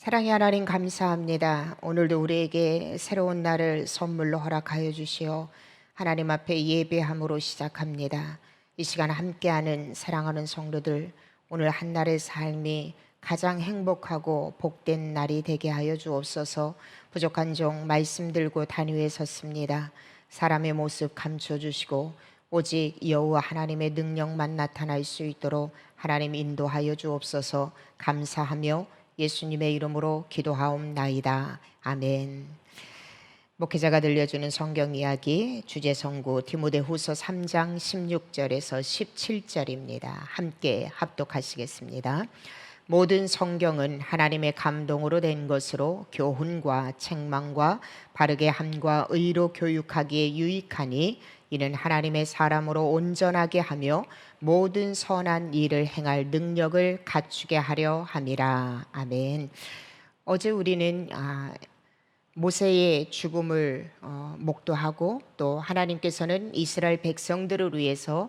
사랑의 하나님 감사합니다. 오늘도 우리에게 새로운 날을 선물로 허락하여 주시어 하나님 앞에 예배함으로 시작합니다. 이 시간 함께하는 사랑하는 성도들, 오늘 한날의 삶이 가장 행복하고 복된 날이 되게 하여 주옵소서. 부족한 종 말씀 들고 단위에 섰습니다. 사람의 모습 감춰주시고 오직 여호와 하나님의 능력만 나타날 수 있도록 하나님 인도하여 주옵소서. 감사하며 예수님의 이름으로 기도하옵나이다. 아멘. 목회자가 들려주는 성경 이야기 주제성구 디모데후서 3장 16절에서 17절입니다. 함께 합독하시겠습니다. 모든 성경은 하나님의 감동으로 된 것으로 교훈과 책망과 바르게 함과 의로 교육하기에 유익하니 이는 하나님의 사람으로 온전하게 하며 모든 선한 일을 행할 능력을 갖추게 하려 함이라. 아멘. 어제 우리는 모세의 죽음을 목도하고 또 하나님께서는 이스라엘 백성들을 위해서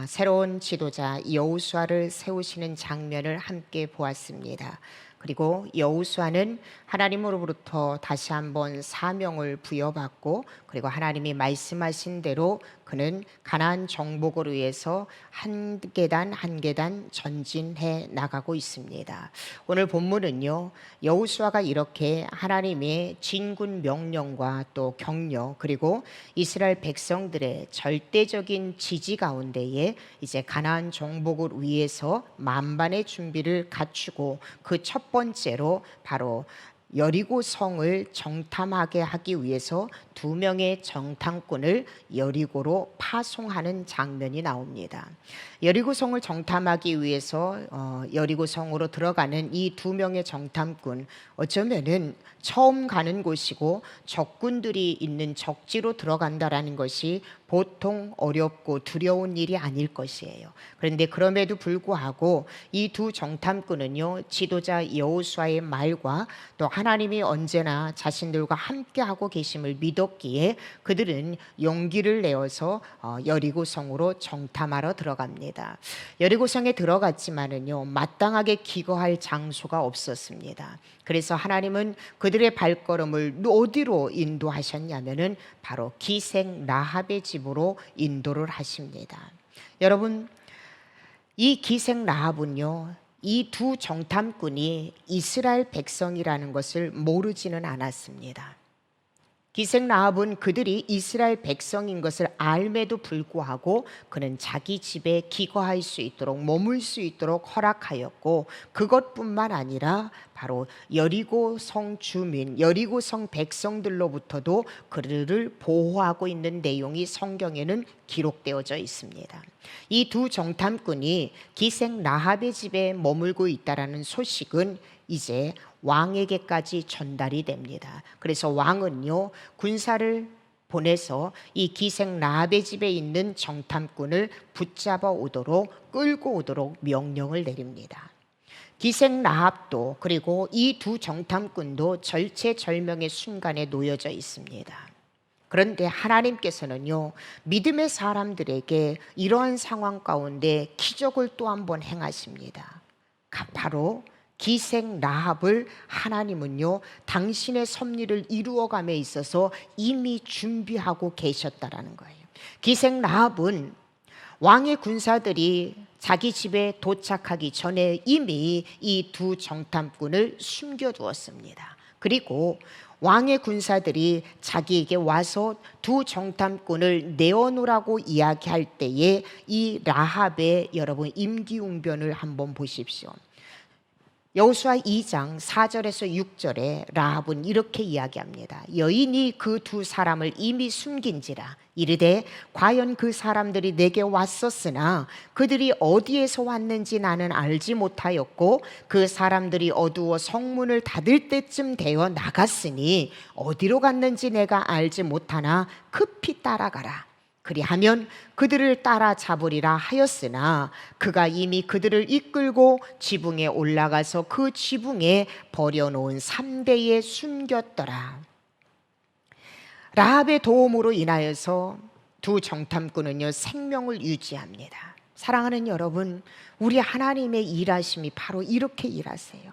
새로운 지도자 여호수아를 세우시는 장면을 함께 보았습니다. 그리고 여호수아는 하나님으로부터 다시 한번 사명을 부여받고 그리고 하나님이 말씀하신 대로 그는 가나안 정복을 위해서 한 계단 한 계단 전진해 나가고 있습니다. 오늘 본문은요, 여호수아가 이렇게 하나님의 진군 명령과 또 격려 그리고 이스라엘 백성들의 절대적인 지지 가운데에 이제 가나안 정복을 위해서 만반의 준비를 갖추고 그 첫 번째로 바로 여리고 성을 정탐하게 하기 위해서 2명의 정탐꾼을 여리고로 파송하는 장면이 나옵니다. 여리고 성을 정탐하기 위해서 여리고 성으로 들어가는 이 2명의 정탐꾼, 어쩌면은 처음 가는 곳이고 적군들이 있는 적지로 들어간다라는 것이 보통 어렵고 두려운 일이 아닐 것이에요. 그런데 그럼에도 불구하고 이 2 정탐꾼은요, 지도자 여호수아의 말과 또 하나님이 언제나 자신들과 함께하고 계심을 믿었기에 그들은 용기를 내어서 여리고 성으로 정탐하러 들어갑니다. 여리고 성에 들어갔지만은요, 마땅하게 기거할 장소가 없었습니다. 그래서 하나님은 그들의 발걸음을 어디로 인도하셨냐면은 바로 기생 라합의 집으로 인도를 하십니다. 여러분, 이 기생 라합은요, 이 2 정탐꾼이 이스라엘 백성이라는 것을 모르지는 않았습니다. 기생 라합은 그들이 이스라엘 백성인 것을 알매도 불구하고 그는 자기 집에 기거할 수 있도록 머물 수 있도록 허락하였고, 그것뿐만 아니라 바로 여리고 성 주민, 여리고 성 백성들로부터도 그들을 보호하고 있는 내용이 성경에는 기록되어져 있습니다. 이 2 정탐꾼이 기생 라합의 집에 머물고 있다라는 소식은 이제 왕에게까지 전달이 됩니다. 그래서 왕은요, 군사를 보내서 이 기생 라합의 집에 있는 정탐꾼을 붙잡아 오도록 끌고 오도록 명령을 내립니다. 기생 라합도 그리고 이 2 정탐꾼도 절체절명의 순간에 놓여져 있습니다. 그런데 하나님께서는요, 믿음의 사람들에게 이러한 상황 가운데 기적을 또 한 번 행하십니다. 바로 기생 라합을 하나님은요, 당신의 섭리를 이루어감에 있어서 이미 준비하고 계셨다라는 거예요. 기생 라합은 왕의 군사들이 자기 집에 도착하기 전에 이미 이 2 정탐꾼을 숨겨두었습니다. 그리고 왕의 군사들이 자기에게 와서 2 정탐꾼을 내어놓으라고 이야기할 때에 이 라합의 여러분 임기응변을 한번 보십시오. 여호수아 2장 4절에서 6절에 라합은 이렇게 이야기합니다. 여인이 그 2 사람을 이미 숨긴지라 이르되 과연 그 사람들이 내게 왔었으나 그들이 어디에서 왔는지 나는 알지 못하였고 그 사람들이 어두워 성문을 닫을 때쯤 되어 나갔으니 어디로 갔는지 내가 알지 못하나 급히 따라가라. 그리하면 그들을 따라잡으리라 하였으나 그가 이미 그들을 이끌고 지붕에 올라가서 그 지붕에 버려놓은 삼대에 숨겼더라. 라합의 도움으로 인하여서 2 정탐꾼은요, 생명을 유지합니다. 사랑하는 여러분, 우리 하나님의 일하심이 바로 이렇게 일하세요.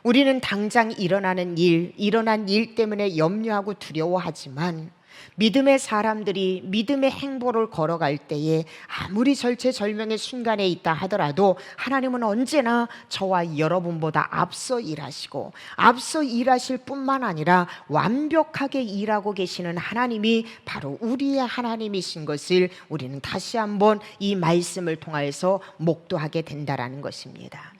우리는 당장 일어난 일 때문에 염려하고 두려워하지만 믿음의 사람들이 믿음의 행보를 걸어갈 때에 아무리 절체절명의 순간에 있다 하더라도 하나님은 언제나 저와 여러분보다 앞서 일하시고 앞서 일하실 뿐만 아니라 완벽하게 일하고 계시는 하나님이 바로 우리의 하나님이신 것을 우리는 다시 한번 이 말씀을 통하여서 목도하게 된다라는 것입니다.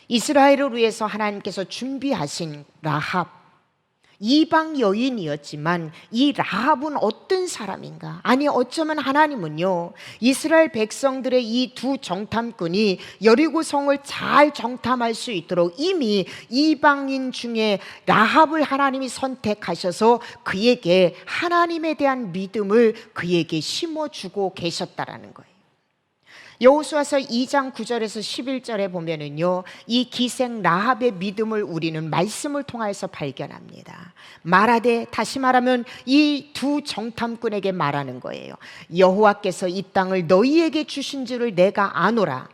이스라엘을 위해서 하나님께서 준비하신 라합, 이방 여인이었지만 이 라합은 어떤 사람인가? 아니 어쩌면 하나님은요 이스라엘 백성들의 이 두 정탐꾼이 여리고 성을 잘 정탐할 수 있도록 이미 이방인 중에 라합을 하나님이 선택하셔서 그에게 하나님에 대한 믿음을 그에게 심어주고 계셨다라는 거예요. 여호수아서 2장 9절에서 11절에 보면은요 이 기생 라합의 믿음을 우리는 말씀을 통해서 발견합니다. 말하되, 다시 말하면 이 두 정탐꾼에게 말하는 거예요. 여호와께서 이 땅을 너희에게 주신 줄을 내가 아노라.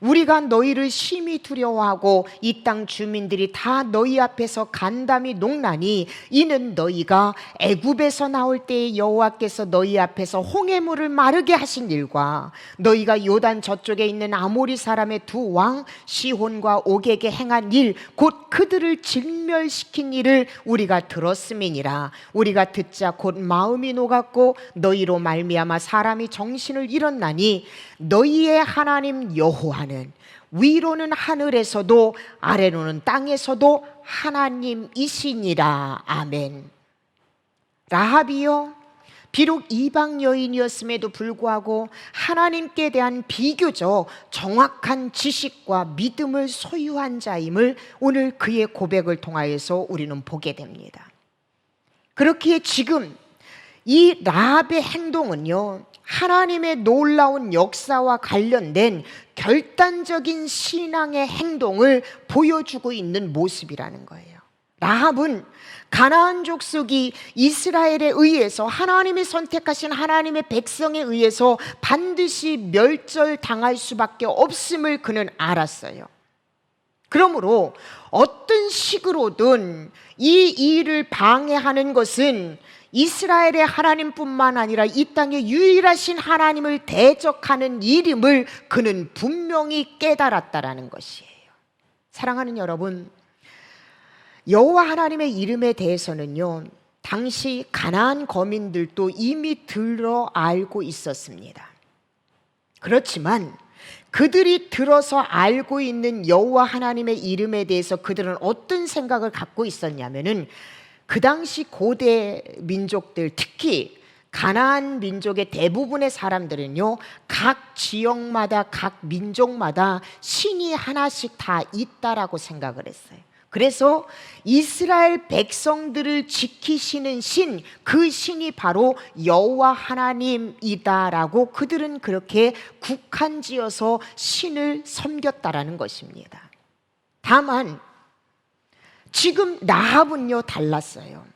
우리가 너희를 심히 두려워하고 이 땅 주민들이 다 너희 앞에서 간담이 녹나니 이는 너희가 애굽에서 나올 때에 여호와께서 너희 앞에서 홍해물을 마르게 하신 일과 너희가 요단 저쪽에 있는 아모리 사람의 두 왕 시혼과 옥에게 행한 일 곧 그들을 진멸시킨 일을 우리가 들었음이니라. 우리가 듣자 곧 마음이 녹았고 너희로 말미암아 사람이 정신을 잃었나니 너희의 하나님 여호와는 위로는 하늘에서도 아래로는 땅에서도 하나님이시니라. 아멘. 라합이요 비록 이방 여인이었음에도 불구하고 하나님께 대한 비교적 정확한 지식과 믿음을 소유한 자임을 오늘 그의 고백을 통하여서 우리는 보게 됩니다. 그렇기에 지금 이 라합의 행동은요 하나님의 놀라운 역사와 관련된 결단적인 신앙의 행동을 보여주고 있는 모습이라는 거예요. 라합은 가나안 족속이 이스라엘에 의해서 하나님이 선택하신 하나님의 백성에 의해서 반드시 멸절당할 수밖에 없음을 그는 알았어요. 그러므로 어떤 식으로든 이 일을 방해하는 것은 이스라엘의 하나님뿐만 아니라 이 땅의 유일하신 하나님을 대적하는 일임을 그는 분명히 깨달았다라는 것이에요. 사랑하는 여러분, 여호와 하나님의 이름에 대해서는요 당시 가나안 거민들도 이미 들어 알고 있었습니다. 그렇지만 그들이 들어서 알고 있는 여호와 하나님의 이름에 대해서 그들은 어떤 생각을 갖고 있었냐면은 그 당시 고대 민족들, 특히 가나안 민족의 대부분의 사람들은요 각 지역마다 각 민족마다 신이 하나씩 다 있다라고 생각을 했어요. 그래서 이스라엘 백성들을 지키시는 신, 그 신이 바로 여호와 하나님이다라고 그들은 그렇게 국한지어서 신을 섬겼다라는 것입니다. 다만 지금 라합은요 달랐어요.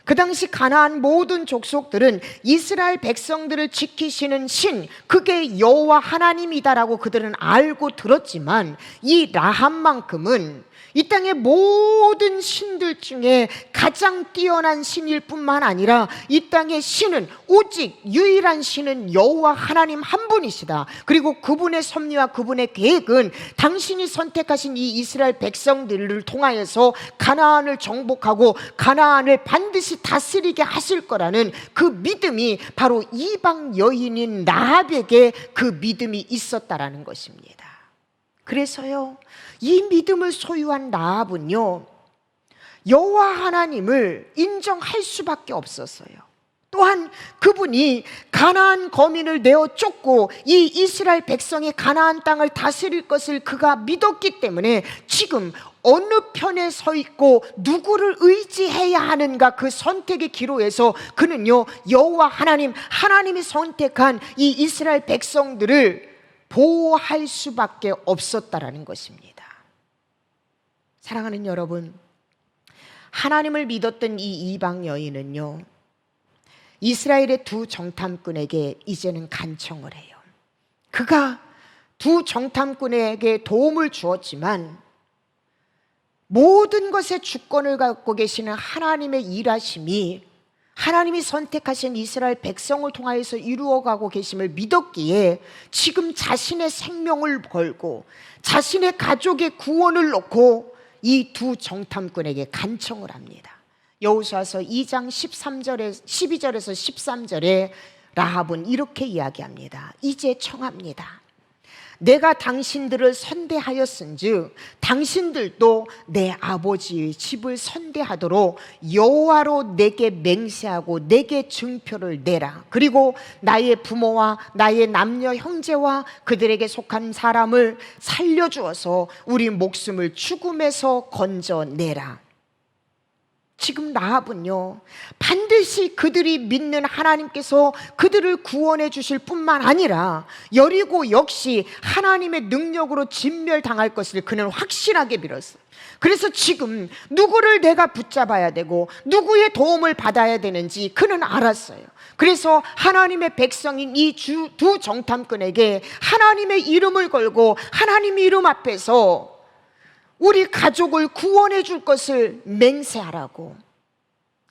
그 당시 가나안 모든 족속들은 이스라엘 백성들을 지키시는 신, 그게 여호와 하나님이다라고 그들은 알고 들었지만 이 라합만큼은 이 땅의 모든 신들 중에 가장 뛰어난 신일 뿐만 아니라 이 땅의 신은 오직 유일한 신은 여호와 하나님 한 분이시다. 그리고 그분의 섭리와 그분의 계획은 당신이 선택하신 이 이스라엘 백성들을 통하여서 가나안을 정복하고 가나안을 반드시 다스리게 하실 거라는 그 믿음이 바로 이방 여인인 라합에게 그 믿음이 있었다라는 것입니다. 그래서요 이 믿음을 소유한 라합은요 여호와 하나님을 인정할 수밖에 없었어요. 또한 그분이 가나안 거민을 내어 쫓고 이 이스라엘 백성의 가나안 땅을 다스릴 것을 그가 믿었기 때문에 지금 어느 편에 서 있고 누구를 의지해야 하는가 그 선택의 기로에서 그는요 여호와 하나님이 선택한 이 이스라엘 백성들을 보호할 수밖에 없었다라는 것입니다. 사랑하는 여러분, 하나님을 믿었던 이 이방 여인은요 이스라엘의 두 정탐꾼에게 이제는 간청을 해요. 그가 두 정탐꾼에게 도움을 주었지만 모든 것에 주권을 갖고 계시는 하나님의 일하심이 하나님이 선택하신 이스라엘 백성을 통하여서 이루어가고 계심을 믿었기에 지금 자신의 생명을 걸고 자신의 가족의 구원을 놓고 이 두 정탐꾼에게 간청을 합니다. 여호수아서 2장 12절에서 13절에 라합은 이렇게 이야기합니다. 이제 청합니다. 내가 당신들을 선대하였은즉 당신들도 내 아버지의 집을 선대하도록 여호와로 내게 맹세하고 내게 증표를 내라. 그리고 나의 부모와 나의 남녀 형제와 그들에게 속한 사람을 살려주어서 우리 목숨을 죽음에서 건져내라. 지금 라합은요, 반드시 그들이 믿는 하나님께서 그들을 구원해 주실 뿐만 아니라 여리고 역시 하나님의 능력으로 진멸당할 것을 그는 확실하게 믿었어요. 그래서 지금 누구를 내가 붙잡아야 되고 누구의 도움을 받아야 되는지 그는 알았어요. 그래서 하나님의 백성인 이 두 정탐꾼에게 하나님의 이름을 걸고 하나님의 이름 앞에서 우리 가족을 구원해 줄 것을 맹세하라고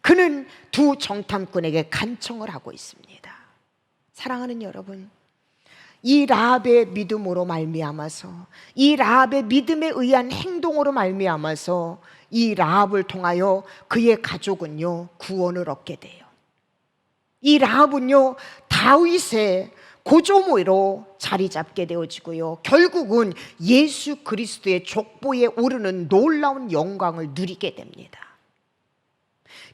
그는 두 정탐꾼에게 간청을 하고 있습니다. 사랑하는 여러분, 이 라합의 믿음으로 말미암아서, 이 라합의 믿음에 의한 행동으로 말미암아서 이 라합을 통하여 그의 가족은요 구원을 얻게 돼요. 이 라합은요 다윗의 고조모로 자리 잡게 되어지고요, 결국은 예수 그리스도의 족보에 오르는 놀라운 영광을 누리게 됩니다.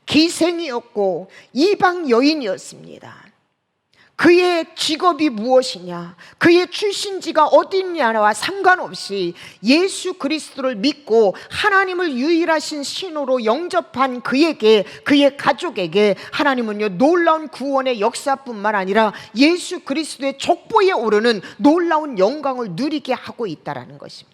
기생이었고 이방 여인이었습니다. 그의 직업이 무엇이냐, 그의 출신지가 어디냐와 상관없이 예수 그리스도를 믿고 하나님을 유일하신 신으로 영접한 그에게, 그의 가족에게 하나님은요 놀라운 구원의 역사뿐만 아니라 예수 그리스도의 족보에 오르는 놀라운 영광을 누리게 하고 있다는 것입니다.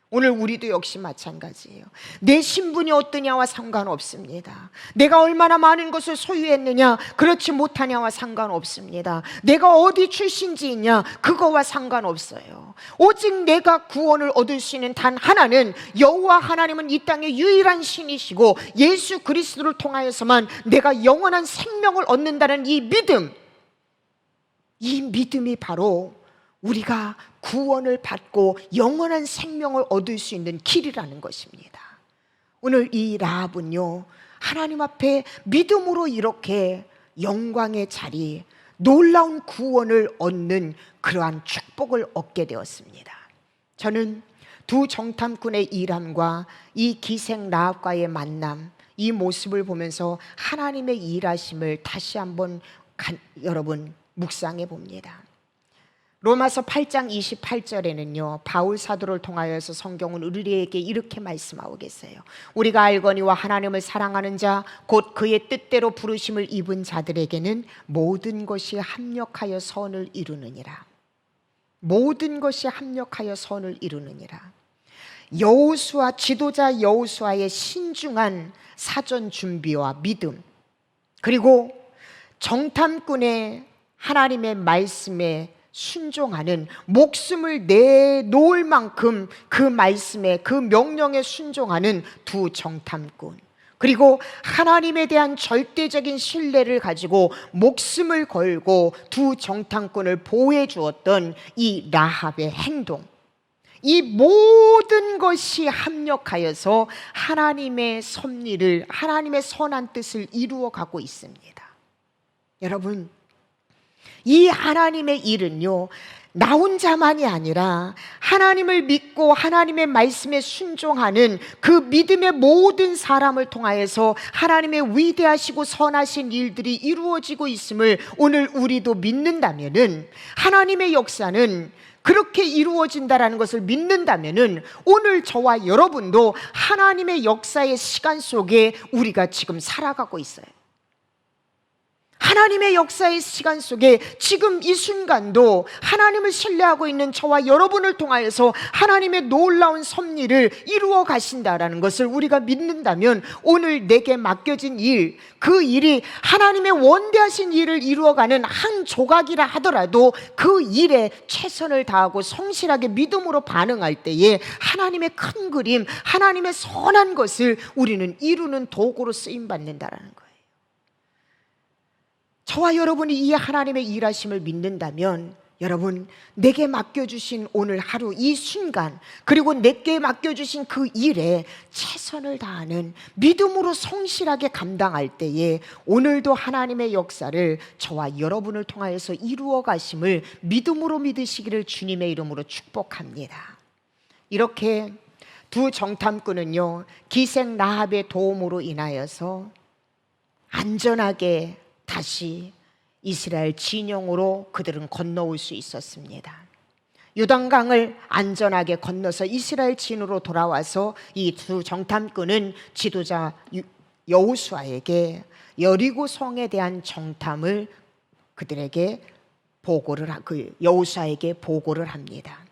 오늘 우리도 역시 마찬가지예요. 내 신분이 어떠냐와 상관없습니다. 내가 얼마나 많은 것을 소유했느냐, 그렇지 못하냐와 상관없습니다. 내가 어디 출신지이냐, 그거와 상관없어요. 오직 내가 구원을 얻을 수 있는 단 하나는 여호와 하나님은 이 땅의 유일한 신이시고 예수 그리스도를 통하여서만 내가 영원한 생명을 얻는다는 이 믿음, 이 믿음이 바로 우리가 구원을 받고 영원한 생명을 얻을 수 있는 길이라는 것입니다. 오늘 이 라합은요 하나님 앞에 믿음으로 이렇게 영광의 자리, 놀라운 구원을 얻는 그러한 축복을 얻게 되었습니다. 저는 두 정탐꾼의 일함과 이 기생 라합과의 만남, 이 모습을 보면서 하나님의 일하심을 다시 한번 여러분 묵상해 봅니다. 로마서 8장 28절에는요 바울 사도를 통하여서 성경은 우리에게 이렇게 말씀하고 계세요. 우리가 알거니와 하나님을 사랑하는 자 곧 그의 뜻대로 부르심을 입은 자들에게는 모든 것이 합력하여 선을 이루느니라. 모든 것이 합력하여 선을 이루느니라. 여호수아, 지도자 여호수아의 신중한 사전 준비와 믿음, 그리고 정탐꾼의 하나님의 말씀에 순종하는, 목숨을 내놓을 만큼 그 말씀에, 그 명령에 순종하는 두 정탐꾼, 그리고 하나님에 대한 절대적인 신뢰를 가지고 목숨을 걸고 두 정탐꾼을 보호해 주었던 이 라합의 행동, 이 모든 것이 합력하여서 하나님의 섭리를, 하나님의 선한 뜻을 이루어 가고 있습니다. 여러분, 이 하나님의 일은요 나 혼자만이 아니라 하나님을 믿고 하나님의 말씀에 순종하는 그 믿음의 모든 사람을 통하여서 하나님의 위대하시고 선하신 일들이 이루어지고 있음을 오늘 우리도 믿는다면은, 하나님의 역사는 그렇게 이루어진다라는 것을 믿는다면은 오늘 저와 여러분도 하나님의 역사의 시간 속에 우리가 지금 살아가고 있어요. 하나님의 역사의 시간 속에 지금 이 순간도 하나님을 신뢰하고 있는 저와 여러분을 통하여서 하나님의 놀라운 섭리를 이루어 가신다라는 것을 우리가 믿는다면, 오늘 내게 맡겨진 일, 그 일이 하나님의 원대하신 일을 이루어가는 한 조각이라 하더라도 그 일에 최선을 다하고 성실하게 믿음으로 반응할 때에 하나님의 큰 그림, 하나님의 선한 것을 우리는 이루는 도구로 쓰임받는다라는 거예요. 저와 여러분이 이 하나님의 일하심을 믿는다면, 여러분, 내게 맡겨주신 오늘 하루 이 순간, 그리고 내게 맡겨주신 그 일에 최선을 다하는 믿음으로 성실하게 감당할 때에 오늘도 하나님의 역사를 저와 여러분을 통하여서 이루어 가심을 믿음으로 믿으시기를 주님의 이름으로 축복합니다. 이렇게 두 정탐꾼은요, 기생 라합의 도움으로 인하여서 안전하게 다시 이스라엘 진영으로 그들은 건너올 수 있었습니다. 요단강을 안전하게 건너서 이스라엘 진으로 돌아와서 이 두 정탐꾼은 지도자 여호수아에게 여리고 성에 대한 정탐을 그들에게 여호수아에게 보고를 합니다.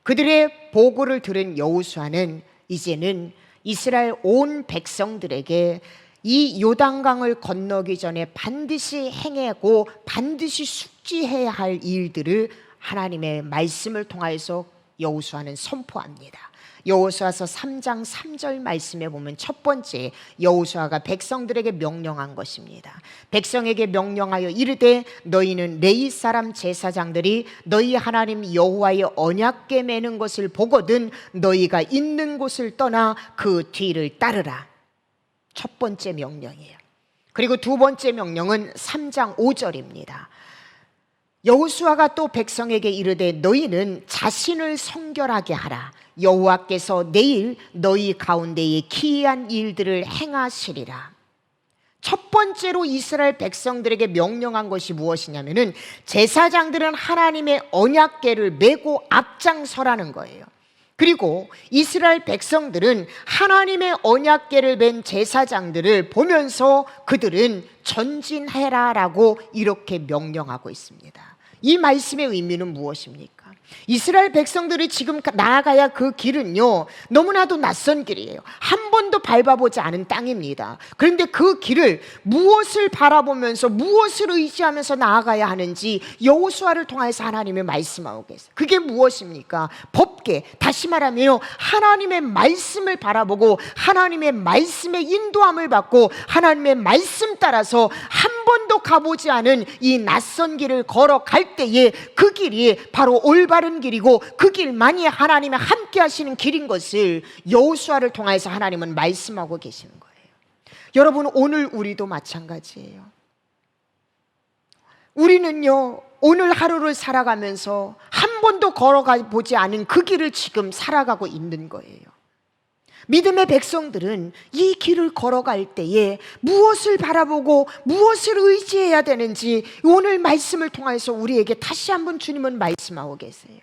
그들의 보고를 들은 여호수아는 이제는 이스라엘 온 백성들에게 이 요단강을 건너기 전에 반드시 행하고 반드시 숙지해야 할 일들을 하나님의 말씀을 통하여서 여호수아는 선포합니다. 여호수아서 3장 3절 말씀에 보면 첫 번째, 여호수아가 백성들에게 명령한 것입니다. 백성에게 명령하여 이르되 너희는 레위 사람 제사장들이 너희 하나님 여호와의 언약궤 매는 것을 보거든 너희가 있는 곳을 떠나 그 뒤를 따르라. 첫 번째 명령이에요. 그리고 두 번째 명령은 3장 5절입니다. 여호수아가 또 백성에게 이르되 너희는 자신을 성결하게 하라. 여호와께서 내일 너희 가운데에 기이한 일들을 행하시리라. 첫 번째로 이스라엘 백성들에게 명령한 것이 무엇이냐면은 제사장들은 하나님의 언약궤를 메고 앞장서라는 거예요. 그리고 이스라엘 백성들은 하나님의 언약궤를 맨 제사장들을 보면서 그들은 전진해라라고 이렇게 명령하고 있습니다. 이 말씀의 의미는 무엇입니까? 이스라엘 백성들이 지금 나아가야 그 길은요, 너무나도 낯선 길이에요. 한 번도 밟아보지 않은 땅입니다. 그런데 그 길을 무엇을 바라보면서 무엇을 의지하면서 나아가야 하는지 여호수아를 통해서 하나님이 말씀하고 계세요. 그게 무엇입니까? 법궤, 다시 말하면 하나님의 말씀을 바라보고 하나님의 말씀의 인도함을 받고 하나님의 말씀 따라서 한 번도 가보지 않은 이 낯선 길을 걸어갈 때에 그 길이 바로 올바른 길이고 그 길만이 하나님의 함께 하시는 길인 것을 여호수아를 통해서 하나님은 말씀하고 계시는 거예요. 여러분, 오늘 우리도 마찬가지예요. 우리는요, 오늘 하루를 살아가면서 한 번도 걸어가 보지 않은 그 길을 지금 살아가고 있는 거예요. 믿음의 백성들은 이 길을 걸어갈 때에 무엇을 바라보고 무엇을 의지해야 되는지 오늘 말씀을 통해서 우리에게 다시 한번 주님은 말씀하고 계세요.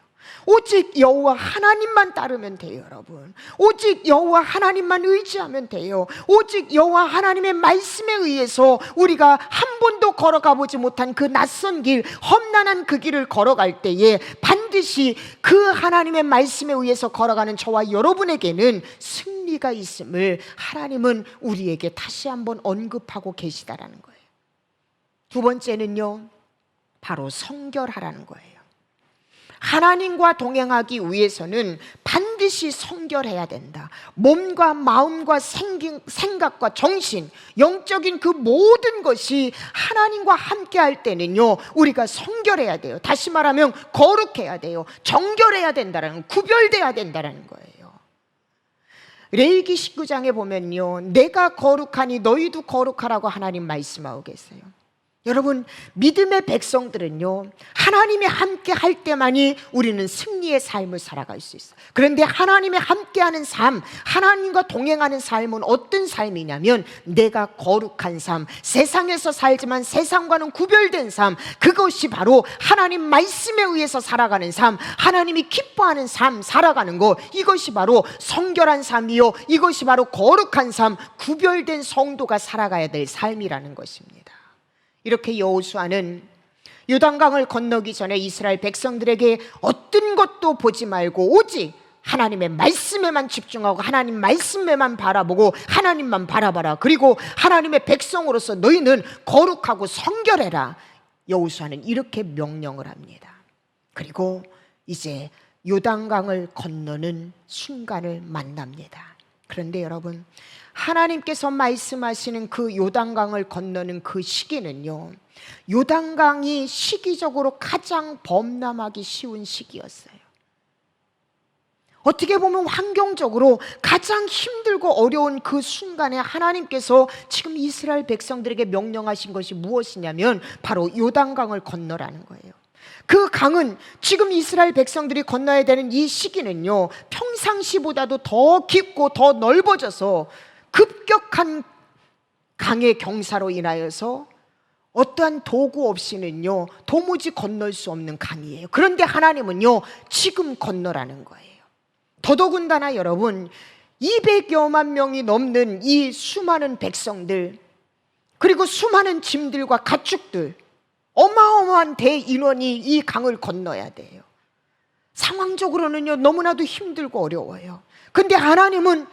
오직 여호와 하나님만 따르면 돼요, 여러분. 오직 여호와 하나님만 의지하면 돼요. 오직 여호와 하나님의 말씀에 의해서 우리가 한 번도 걸어가 보지 못한 그 낯선 길, 험난한 그 길을 걸어갈 때에 반드시 그 하나님의 말씀에 의해서 걸어가는 저와 여러분에게는 승리가 있음을 하나님은 우리에게 다시 한번 언급하고 계시다라는 거예요. 두 번째는요, 바로 성결하라는 거예요. 하나님과 동행하기 위해서는 반드시 성결해야 된다. 몸과 마음과 생각과 정신, 영적인 그 모든 것이 하나님과 함께 할 때는요, 우리가 성결해야 돼요. 다시 말하면 거룩해야 돼요. 정결해야 된다는, 구별돼야 된다는 거예요. 레위기 19장에 보면요, 내가 거룩하니 너희도 거룩하라고 하나님 말씀하고 계세요. 여러분, 믿음의 백성들은요, 하나님이 함께 할 때만이 우리는 승리의 삶을 살아갈 수 있어요. 그런데 하나님이 함께하는 삶, 하나님과 동행하는 삶은 어떤 삶이냐면 내가 거룩한 삶, 세상에서 살지만 세상과는 구별된 삶, 그것이 바로 하나님 말씀에 의해서 살아가는 삶, 하나님이 기뻐하는 삶 살아가는 것, 이것이 바로 성결한 삶이요, 이것이 바로 거룩한 삶, 구별된 성도가 살아가야 될 삶이라는 것입니다. 이렇게 여호수아는 요단강을 건너기 전에 이스라엘 백성들에게 어떤 것도 보지 말고 오직 하나님의 말씀에만 집중하고 하나님 말씀에만 바라보고 하나님만 바라봐라. 그리고 하나님의 백성으로서 너희는 거룩하고 성결해라. 여호수아는 이렇게 명령을 합니다. 그리고 이제 요단강을 건너는 순간을 만납니다. 그런데 여러분, 하나님께서 말씀하시는 그 요단강을 건너는 그 시기는요, 요단강이 시기적으로 가장 범람하기 쉬운 시기였어요. 어떻게 보면 환경적으로 가장 힘들고 어려운 그 순간에 하나님께서 지금 이스라엘 백성들에게 명령하신 것이 무엇이냐면 바로 요단강을 건너라는 거예요. 그 강은 지금 이스라엘 백성들이 건너야 되는 이 시기는요, 평상시보다도 더 깊고 더 넓어져서 급격한 강의 경사로 인하여서 어떠한 도구 없이는요 도무지 건널 수 없는 강이에요. 그런데 하나님은요 지금 건너라는 거예요. 더더군다나 여러분, 200여만 명이 넘는 이 수많은 백성들, 그리고 수많은 짐들과 가축들, 어마어마한 대인원이 이 강을 건너야 돼요. 상황적으로는요 너무나도 힘들고 어려워요. 근데 하나님은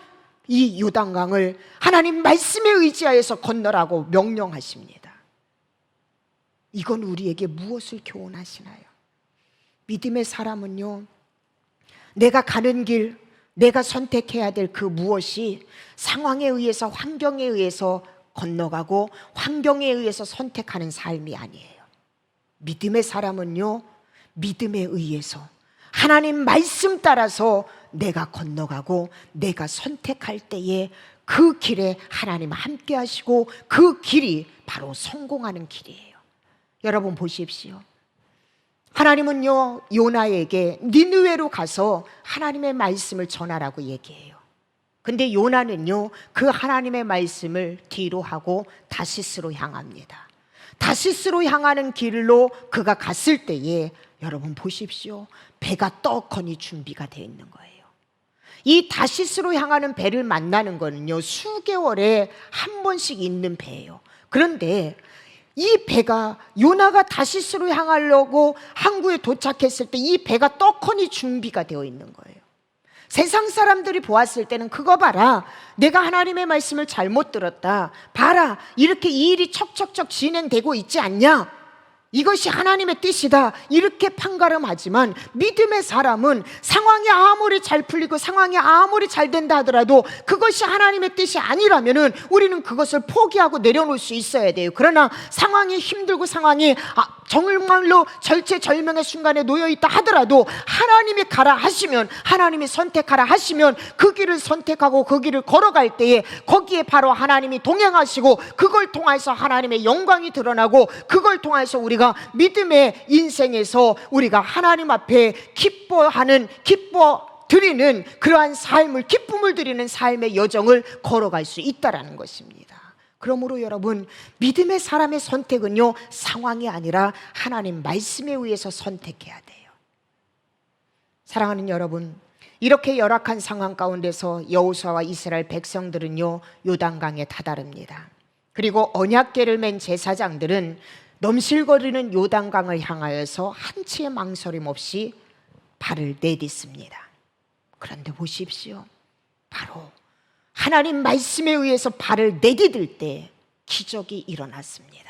이 요단강을 하나님 말씀에 의지하여서 건너라고 명령하십니다. 이건 우리에게 무엇을 교훈하시나요? 믿음의 사람은요, 내가 가는 길, 내가 선택해야 될 그 무엇이 상황에 의해서, 환경에 의해서 건너가고 환경에 의해서 선택하는 삶이 아니에요. 믿음의 사람은요, 믿음에 의해서 하나님 말씀 따라서 내가 건너가고 내가 선택할 때에 그 길에 하나님 함께 하시고 그 길이 바로 성공하는 길이에요. 여러분 보십시오. 하나님은요 요나에게 니느웨로 가서 하나님의 말씀을 전하라고 얘기해요. 근데 요나는요 그 하나님의 말씀을 뒤로 하고 다시스로 향합니다. 다시스로 향하는 길로 그가 갔을 때에 여러분 보십시오. 배가 떡하니 준비가 되어 있는 거예요. 이 다시스로 향하는 배를 만나는 거는요 수개월에 한 번씩 있는 배예요. 그런데 이 배가, 요나가 다시스로 향하려고 항구에 도착했을 때 이 배가 떡하니 준비가 되어 있는 거예요. 세상 사람들이 보았을 때는 그거 봐라, 내가 하나님의 말씀을 잘못 들었다, 봐라 이렇게 이 일이 척척척 진행되고 있지 않냐, 이것이 하나님의 뜻이다, 이렇게 판가름하지만 믿음의 사람은 상황이 아무리 잘 풀리고 상황이 아무리 잘 된다 하더라도 그것이 하나님의 뜻이 아니라면은 우리는 그것을 포기하고 내려놓을 수 있어야 돼요. 그러나 상황이 힘들고 상황이 정말로 절체절명의 순간에 놓여있다 하더라도 하나님이 가라 하시면, 하나님이 선택하라 하시면 그 길을 선택하고 그 길을 걸어갈 때에 거기에 바로 하나님이 동행하시고 그걸 통해서 하나님의 영광이 드러나고 그걸 통해서 우리가 믿음의 인생에서 우리가 하나님 앞에 드리는 그러한 삶을, 기쁨을 드리는 삶의 여정을 걸어갈 수 있다라는 것입니다. 그러므로 여러분, 믿음의 사람의 선택은요 상황이 아니라 하나님 말씀에 의해서 선택해야 돼요. 사랑하는 여러분, 이렇게 열악한 상황 가운데서 여호수아와 이스라엘 백성들은요 요단강에 다다릅니다. 그리고 언약궤를 맨 제사장들은 넘실거리는 요단강을 향하여서 한치의 망설임 없이 발을 내딛습니다. 그런데 보십시오, 바로 하나님 말씀에 의해서 발을 내디딜 때 기적이 일어났습니다.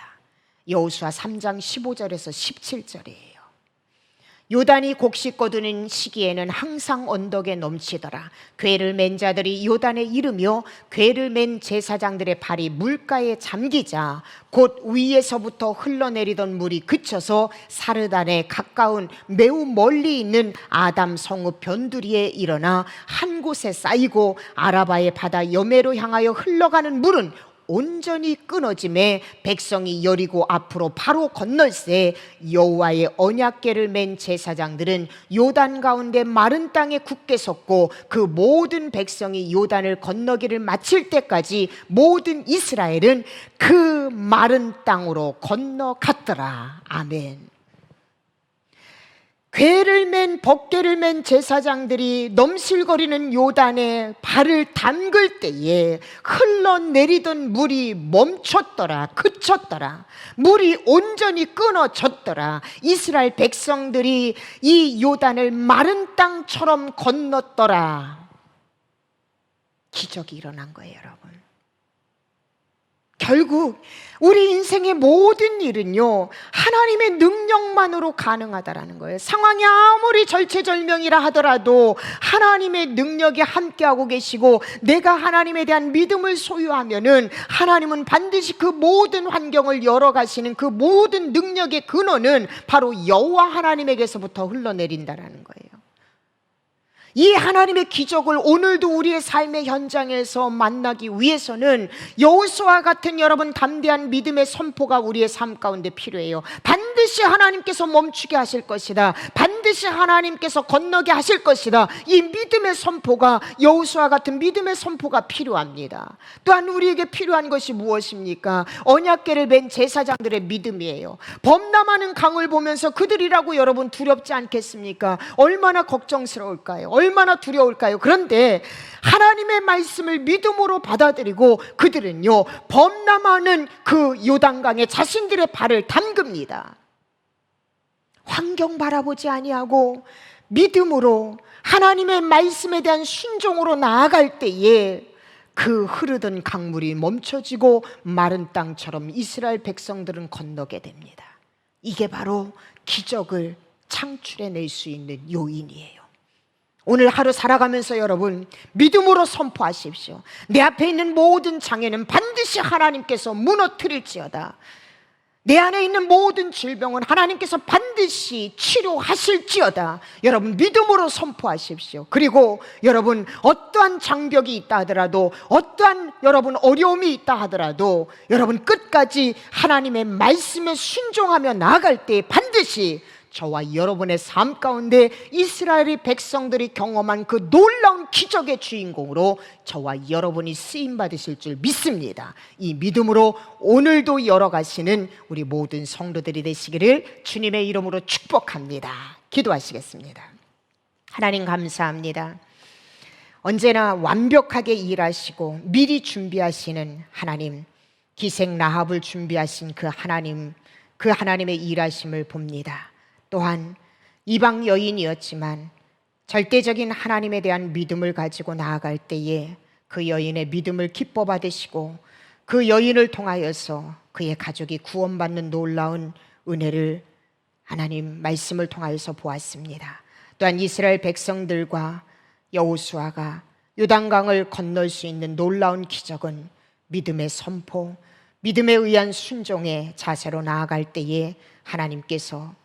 여호수아 3장 15절에서 17절이에요. 요단이 곡식 거두는 시기에는 항상 언덕에 넘치더라. 궤를 맨 자들이 요단에 이르며 궤를 맨 제사장들의 발이 물가에 잠기자 곧 위에서부터 흘러내리던 물이 그쳐서 사르단에 가까운 매우 멀리 있는 아담 성읍 변두리에 일어나 한 곳에 쌓이고 아라바의 바다 여매로 향하여 흘러가는 물은 온전히 끊어짐에 백성이 여리고 앞으로 바로 건널새 여호와의 언약궤를 맨 제사장들은 요단 가운데 마른 땅에 굳게 섰고 그 모든 백성이 요단을 건너기를 마칠 때까지 모든 이스라엘은 그 마른 땅으로 건너갔더라. 아멘. 궤를 맨 법궤를 맨 제사장들이 넘실거리는 요단에 발을 담글 때에 흘러내리던 물이 멈췄더라. 그쳤더라. 물이 온전히 끊어졌더라. 이스라엘 백성들이 이 요단을 마른 땅처럼 건넜더라. 기적이 일어난 거예요, 여러분. 결국 우리 인생의 모든 일은요, 하나님의 능력만으로 가능하다라는 거예요. 상황이 아무리 절체절명이라 하더라도 하나님의 능력이 함께하고 계시고 내가 하나님에 대한 믿음을 소유하면은 하나님은 반드시 그 모든 환경을 열어가시는 그 모든 능력의 근원은 바로 여호와 하나님에게서부터 흘러내린다라는 거예요. 이 하나님의 기적을 오늘도 우리의 삶의 현장에서 만나기 위해서는 여호수아와 같은 여러분 담대한 믿음의 선포가 우리의 삶 가운데 필요해요. 반드시 하나님께서 멈추게 하실 것이다. 반드시 하나님께서 건너게 하실 것이다. 이 믿음의 선포가, 여호수아와 같은 믿음의 선포가 필요합니다. 또한 우리에게 필요한 것이 무엇입니까? 언약궤를 맨 제사장들의 믿음이에요. 범람하는 강을 보면서 그들이라고 여러분 두렵지 않겠습니까? 얼마나 걱정스러울까요? 얼마나 두려울까요? 그런데 하나님의 말씀을 믿음으로 받아들이고 그들은요, 범람하는 그 요단강에 자신들의 발을 담급니다. 환경 바라보지 아니하고 믿음으로 하나님의 말씀에 대한 순종으로 나아갈 때에 그 흐르던 강물이 멈춰지고 마른 땅처럼 이스라엘 백성들은 건너게 됩니다. 이게 바로 기적을 창출해낼 수 있는 요인이에요. 오늘 하루 살아가면서 여러분 믿음으로 선포하십시오. 내 앞에 있는 모든 장애는 반드시 하나님께서 무너뜨릴지어다. 내 안에 있는 모든 질병은 하나님께서 반드시 치료하실지어다. 여러분 믿음으로 선포하십시오. 그리고 여러분 어떠한 장벽이 있다 하더라도, 어떠한 여러분 어려움이 있다 하더라도 여러분 끝까지 하나님의 말씀에 순종하며 나아갈 때 반드시 저와 여러분의 삶 가운데 이스라엘의 백성들이 경험한 그 놀라운 기적의 주인공으로 저와 여러분이 쓰임받으실 줄 믿습니다. 이 믿음으로 오늘도 열어가시는 우리 모든 성도들이 되시기를 주님의 이름으로 축복합니다. 기도하시겠습니다. 하나님 감사합니다. 언제나 완벽하게 일하시고 미리 준비하시는 하나님, 기생 라합을 준비하신 그 하나님, 그 하나님의 일하심을 봅니다. 또한 이방 여인이었지만 절대적인 하나님에 대한 믿음을 가지고 나아갈 때에 그 여인의 믿음을 기뻐 받으시고 그 여인을 통하여서 그의 가족이 구원받는 놀라운 은혜를 하나님 말씀을 통하여서 보았습니다. 또한 이스라엘 백성들과 여호수아가 요단강을 건널 수 있는 놀라운 기적은 믿음의 선포, 믿음에 의한 순종의 자세로 나아갈 때에 하나님께서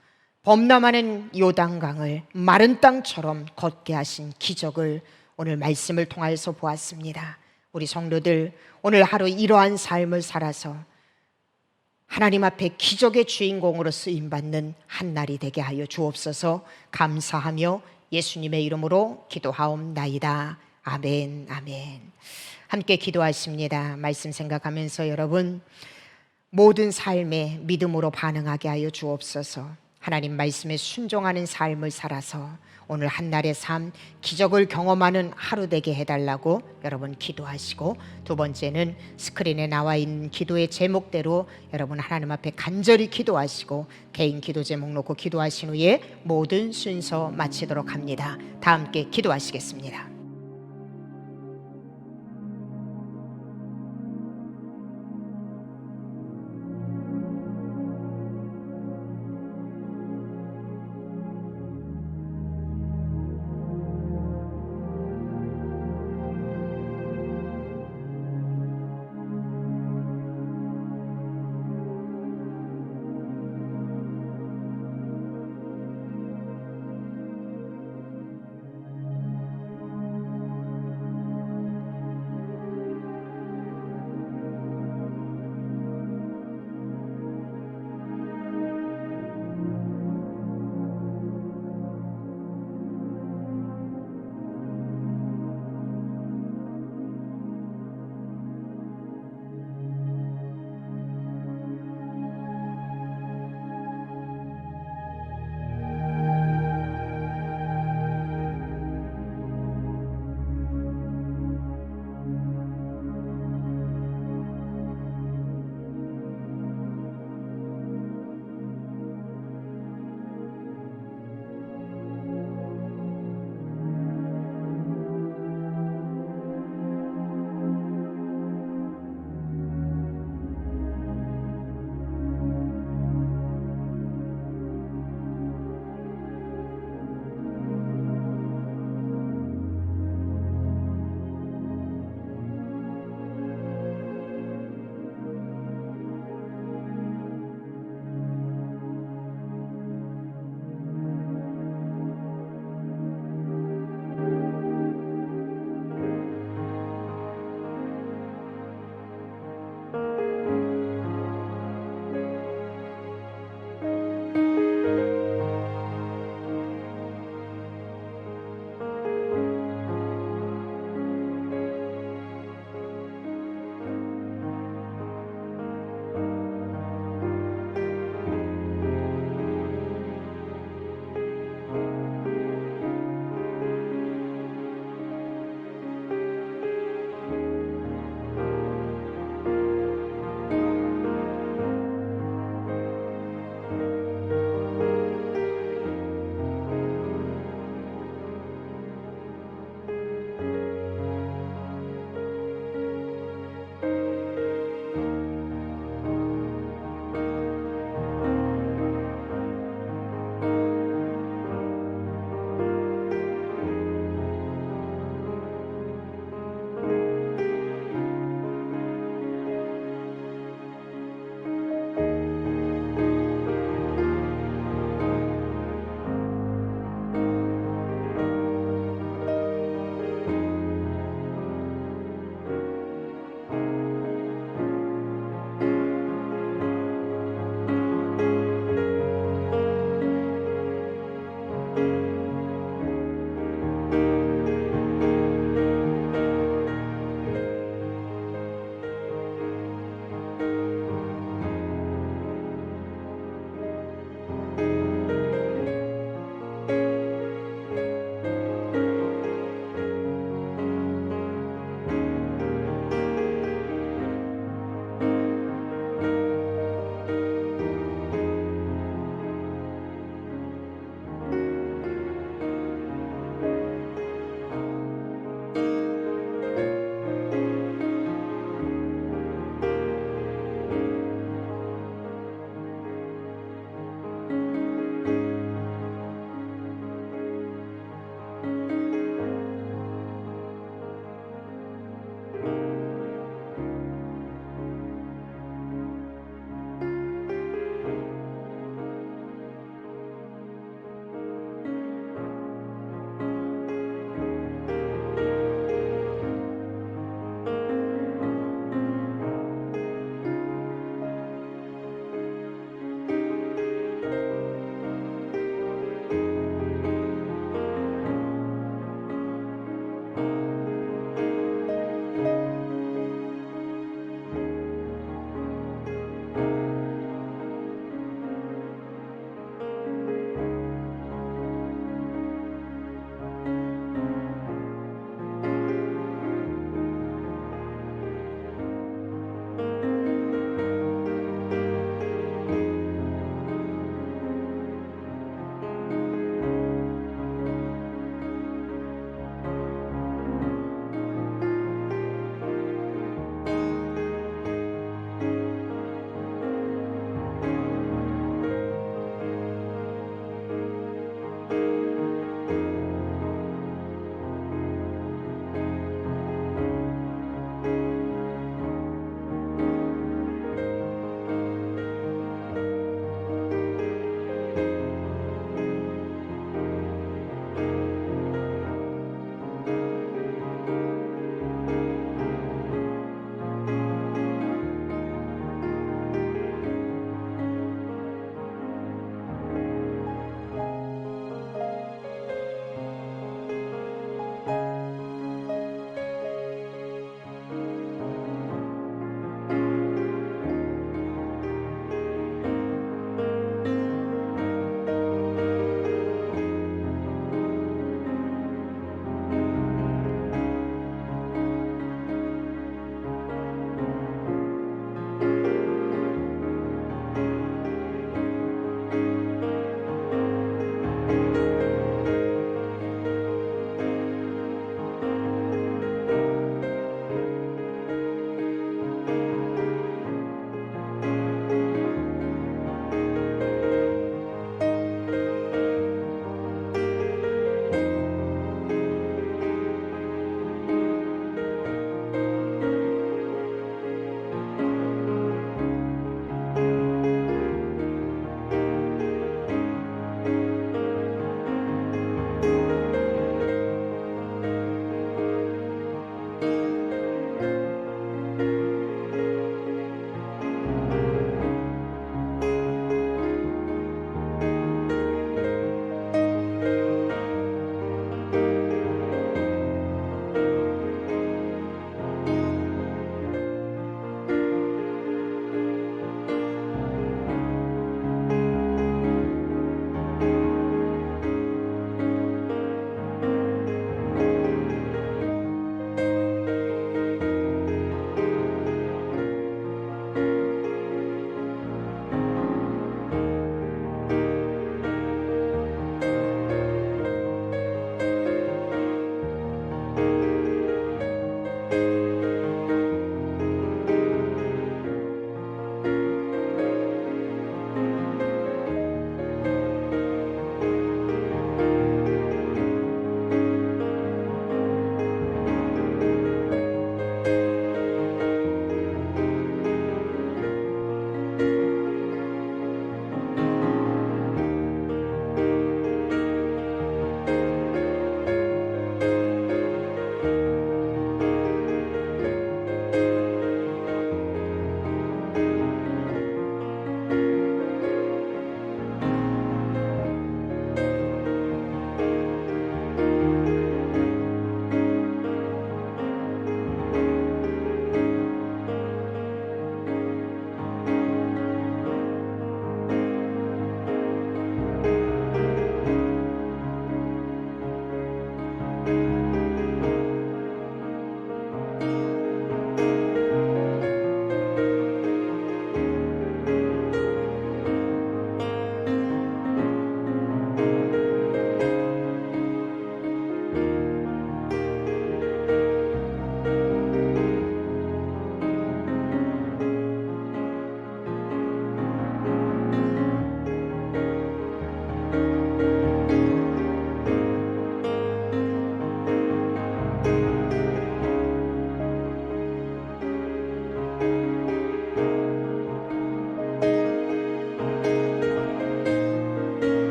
범람하는 요단강을 마른 땅처럼 걷게 하신 기적을 오늘 말씀을 통하여서 보았습니다. 우리 성도들 오늘 하루 이러한 삶을 살아서 하나님 앞에 기적의 주인공으로 쓰임받는 한 날이 되게 하여 주옵소서. 감사하며 예수님의 이름으로 기도하옵나이다. 아멘, 아멘. 함께 기도하십니다. 말씀 생각하면서 여러분 모든 삶에 믿음으로 반응하게 하여 주옵소서. 하나님 말씀에 순종하는 삶을 살아서 오늘 한날의 삶, 기적을 경험하는 하루 되게 해달라고 여러분 기도하시고, 두 번째는 스크린에 나와 있는 기도의 제목대로 여러분 하나님 앞에 간절히 기도하시고 개인 기도 제목 놓고 기도하신 후에 모든 순서 마치도록 합니다. 다 함께 기도하시겠습니다.